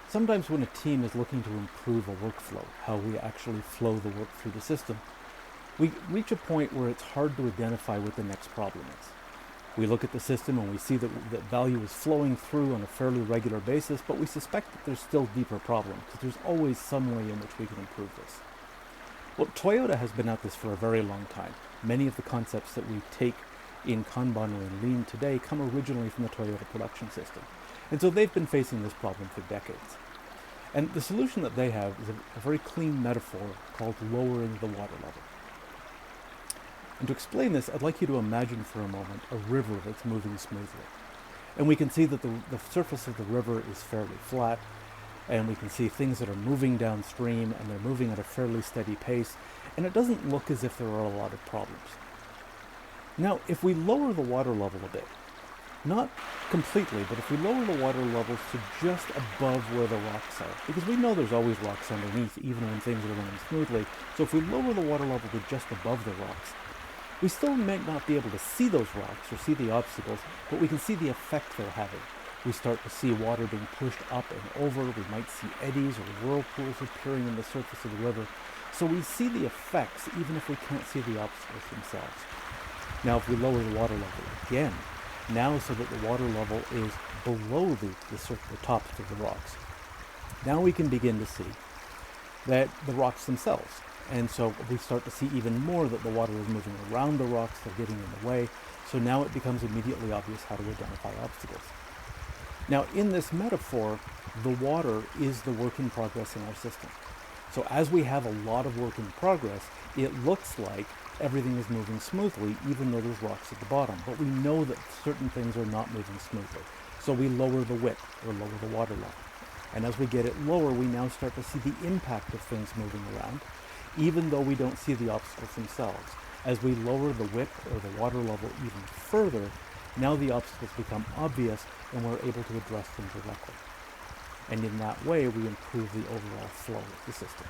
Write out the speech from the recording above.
Sometimes when a team is looking to improve a workflow, how we actually flow the work through the system, we reach a point where it's hard to identify what the next problem is. We look at the system and we see that value is flowing through on a fairly regular basis, but we suspect that there's still deeper problems, because there's always some way in which we can improve this. Well, Toyota has been at this for a very long time. Many of the concepts that we take in Kanban or in Lean today come originally from the Toyota production system. And so they've been facing this problem for decades. And the solution that they have is a very clean metaphor called lowering the water level. And to explain this, I'd like you to imagine for a moment a river that's moving smoothly. And we can see that the surface of the river is fairly flat, and we can see things that are moving downstream, and they're moving at a fairly steady pace, and it doesn't look as if there are a lot of problems. Now, if we lower the water level a bit, not completely, but if we lower the water levels to just above where the rocks are, because we know there's always rocks underneath, even when things are running smoothly, so if we lower the water level to just above the rocks, we still might not be able to see those rocks or see the obstacles, but we can see the effect they're having. We start to see water being pushed up and over. We might see eddies or whirlpools appearing on the surface of the river. So we see the effects even if we can't see the obstacles themselves. Now if we lower the water level again, now so that the water level is below the tops of the rocks, now we can begin to see that the rocks themselves. And so we start to see even more that the water is moving around the rocks, they're getting in the way. So now it becomes immediately obvious how to identify obstacles. Now in this metaphor, the water is the work in progress in our system. So as we have a lot of work in progress, it looks like everything is moving smoothly, even though there's rocks at the bottom. But we know that certain things are not moving smoothly. So we lower the width or lower the water level. And as we get it lower, we now start to see the impact of things moving around, even though we don't see the obstacles themselves. As we lower the width or the water level even further, now the obstacles become obvious and we're able to address them directly. And in that way, we improve the overall flow of the system.